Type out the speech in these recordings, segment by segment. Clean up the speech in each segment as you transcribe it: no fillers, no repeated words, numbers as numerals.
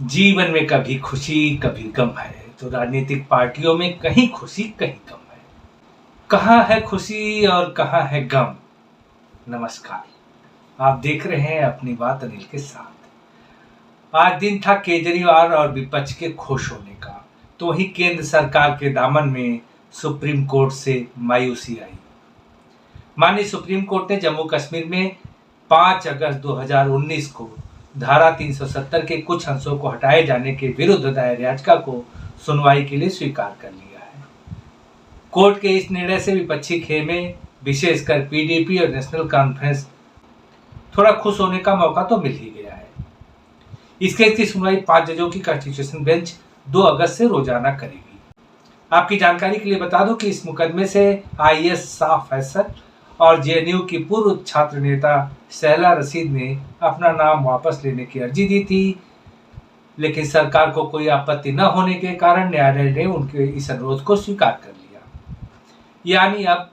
जीवन में कभी खुशी कभी गम है, तो राजनीतिक पार्टियों में कहीं खुशी कहीं गम है। कहाँ है खुशी और कहाँ है गम? नमस्कार, आप देख रहे हैं अपनी बात अनिल के साथ। आज दिन था केजरीवाल और विपक्ष के खुश होने का, तो वहीं केंद्र सरकार के दामन में सुप्रीम कोर्ट से मायूसी आई। माननीय सुप्रीम कोर्ट ने जम्मू कश्मीर में 5 अगस्त 2019 को धारा 370 के कुछ अंशों को हटाए जाने के विरुद्ध दायर याचिका को सुनवाई के लिए स्वीकार कर लिया है। कोर्ट के इस निर्णय से विपक्षी खेमे, विशेषकर पीडीपी और नेशनल कॉन्फ्रेंस, थोड़ा खुश होने का मौका तो मिल ही गया है। इस केस की सुनवाई 5 जजों की कॉन्स्टिट्यूशन बेंच 2 अगस्त से रोजाना करेगी। आपकी जानकारी के लिए बता दूं कि इस मुकदमे से आईएएस शाह फैसल और जेएनयू की पूर्व छात्र नेता शहला रशीद ने अपना नाम वापस लेने की अर्जी दी थी, लेकिन सरकार को कोई आपत्ति न होने के कारण न्यायालय ने उनके इस अनुरोध को स्वीकार कर लिया। यानी अब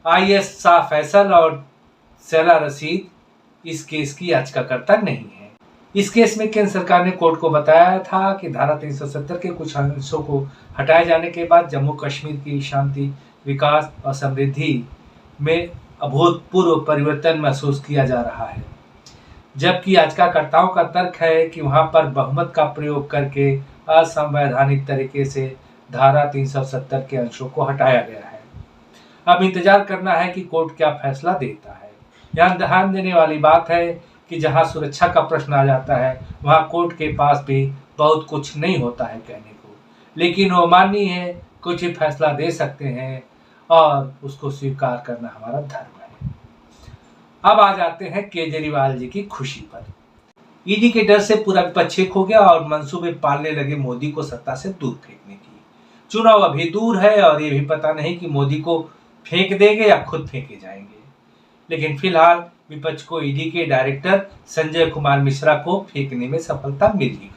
आईएएस शाह फैसल और शहला रशीद इस केस की याचिकाकर्ता नहीं है। इस केस में केंद्र सरकार ने कोर्ट को बताया था कि धारा 370 के कुछ अंशों को हटाए जाने के बाद जम्मू कश्मीर की शांति, विकास और समृद्धि में अभूतपूर्व परिवर्तन महसूस किया जा रहा है, जबकि याचिकाकर्ताओं का तर्क है कि वहां पर बहुमत का प्रयोग करके असंवैधानिक तरीके से धारा 370 के अंशों को हटाया गया है। अब इंतजार करना है कि कोर्ट क्या फैसला देता है। यहाँ ध्यान देने वाली बात है कि जहां सुरक्षा का प्रश्न आ जाता है, वहां कोर्ट के पास भी बहुत कुछ नहीं होता है कहने को, लेकिन वो माननीय है, कुछ ही फैसला दे सकते हैं और उसको स्वीकार करना हमारा धर्म है। अब आ जाते हैं केजरीवाल जी की खुशी पर। ईडी के डर से पूरा विपक्ष एक हो गया और मंसूबे पालने लगे मोदी को सत्ता से दूर फेंकने की। चुनाव अभी दूर है और ये भी पता नहीं कि मोदी को फेंक देंगे या खुद फेंके जाएंगे, लेकिन फिलहाल विपक्ष को ईडी के डायरेक्टर संजय कुमार मिश्रा को फेंकने में सफलता मिल ही गई।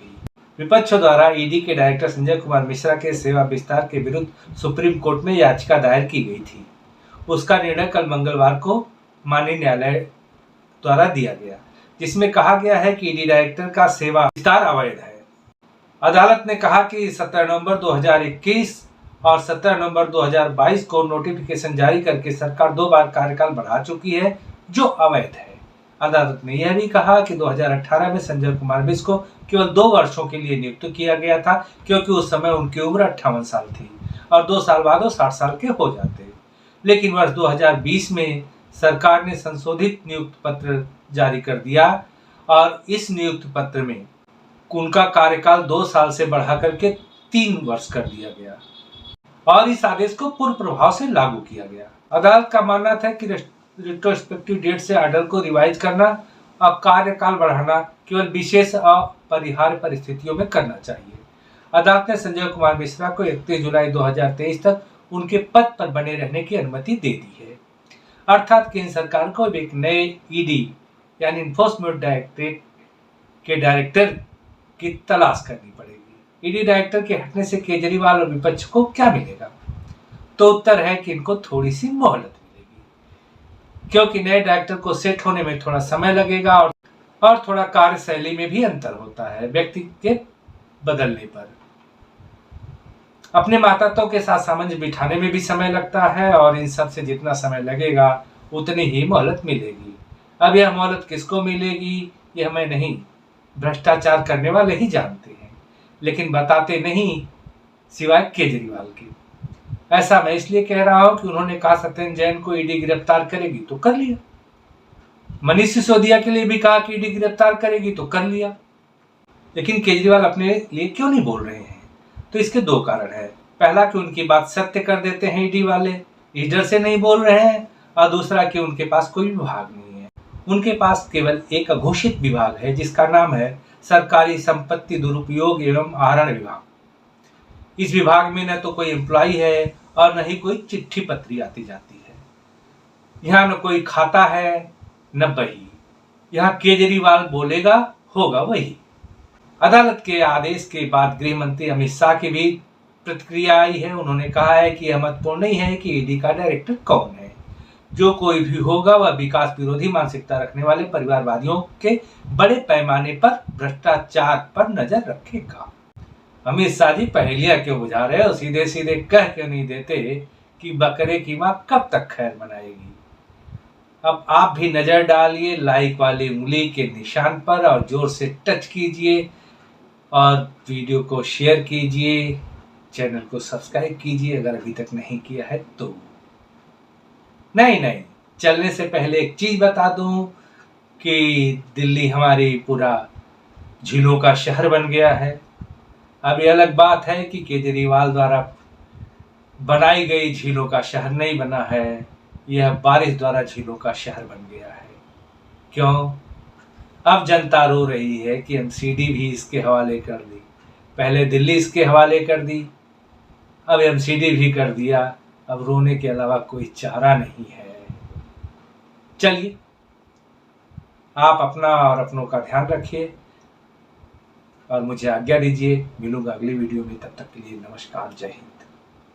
विपक्ष द्वारा ईडी के डायरेक्टर संजय कुमार मिश्रा के सेवा विस्तार के विरुद्ध सुप्रीम कोर्ट में याचिका दायर की गई थी। उसका निर्णय कल मंगलवार को माननीय न्यायालय द्वारा दिया गया, जिसमें कहा गया है कि ईडी डायरेक्टर का सेवा विस्तार अवैध है। अदालत ने कहा कि 17 नवंबर 2021 और 17 नवंबर 2022 को नोटिफिकेशन जारी करके सरकार 2 बार कार्यकाल बढ़ा चुकी है, जो अवैध है। अदालत ने यह भी कहा कि 2018 में संजय कुमार मिश्र को केवल 2 वर्षों के लिए नियुक्त किया गया था, क्योंकि उस समय उनकी उम्र 58 साल थी और 2 साल बाद वो 60 साल के हो जाते। लेकिन वर्ष 2020 में सरकार ने संशोधित नियुक्त पत्र जारी कर दिया और इस नियुक्त पत्र में उनका कार्यकाल 2 साल से बढ़ा करके 3 वर्ष कर दिया गया और इस आदेश को पूर्ण प्रभाव से लागू किया गया। अदालत का मानना था कि रिट्रोस्पेक्टिव डेट से ऑर्डर को रिवाइज करना और कार्यकाल बढ़ाना केवल विशेष अपरिहार्य परिस्थितियों में करना चाहिए। अदालत ने संजय कुमार मिश्रा को 31 जुलाई 2023 तक उनके पद पर बने रहने की अनुमति दे दी है। अर्थात केंद्र सरकार को एक नए ईडी यानी इन्फोर्समेंट डायरेक्टरेट के डायरेक्टर की तलाश करनी पड़ेगी। ईडी डायरेक्टर के हटने से केजरीवाल और विपक्ष को क्या मिलेगा? तो उत्तर है कि इनको थोड़ी सी मोहलत मिलेगी, क्योंकि नए डायरेक्टर को सेट होने में थोड़ा समय लगेगा और थोड़ा कार्यशैली में भी अंतर होता है व्यक्ति के बदलने पर। अपने माताओं के साथ सामंजस्य बिठाने में भी समय लगता है और इन सब से जितना समय लगेगा उतनी ही मोहलत मिलेगी। अब यह मोहलत किसको मिलेगी यह मैं नहीं, भ्रष्टाचार करने वाले ही जानते हैं, लेकिन बताते नहीं सिवाय केजरीवाल के। ऐसा मैं इसलिए कह रहा हूं कि उन्होंने कहा सत्येंद्र जैन को ईडी गिरफ्तार करेगी तो कर लिया, मनीष सिसोदिया के लिए भी कहा कि ईडी गिरफ्तार करेगी तो कर लिया, लेकिन केजरीवाल अपने लिए क्यों नहीं बोल रहे हैं? तो इसके 2 कारण है। पहला कि उनकी बात सत्य कर देते हैं ईडी वाले, इस डर से नहीं बोल रहे हैं, और दूसरा कि उनके पास कोई विभाग नहीं है। उनके पास केवल एक अघोषित विभाग है जिसका नाम है सरकारी संपत्ति दुरुपयोग एवं आहरण विभाग। इस विभाग में न तो कोई एम्प्लॉय है और न ही कोई चिट्ठी पत्री आती जाती है। यहाँ न कोई खाता है न बही। यहाँ केजरीवाल बोलेगा होगा वही। अदालत के आदेश के बाद गृह मंत्री अमित शाह की भी प्रतिक्रिया आई है। उन्होंने कहा है कि यह महत्वपूर्ण नहीं है कि ईडी का डायरेक्टर कौन है, जो कोई भी होगा वह विकास विरोधी मानसिकता रखने वाले परिवारवादियों के बड़े पैमाने पर भ्रष्टाचार पर नजर रखेगा। अमित शाह जी पहेलियां क्यों बुझा रहे हो? सीधे सीधे कह क्यों नहीं देते कि बकरे की मां कब तक खैर मनाएगी? अब आप भी नजर डालिए लाइक वाली उंगली के निशान पर और जोर से टच कीजिए और वीडियो को शेयर कीजिए, चैनल को सब्सक्राइब कीजिए अगर अभी तक नहीं किया है तो। नहीं, चलने से पहले एक चीज बता दूं कि दिल्ली हमारी पूरा झीलों का शहर बन गया है। अब ये अलग बात है कि केजरीवाल द्वारा बनाई गई झीलों का शहर नहीं बना है, यह बारिश द्वारा झीलों का शहर बन गया है। क्यों? अब जनता रो रही है कि एमसीडी भी इसके हवाले कर दी। पहले दिल्ली इसके हवाले कर दी, अब एमसीडी भी कर दिया। अब रोने के अलावा कोई चारा नहीं है। चलिए, आप अपना और अपनों का ध्यान रखिए और मुझे आज्ञा दीजिए। मिलूंगा अगली वीडियो में, तब तक के लिए नमस्कार, जय हिंद।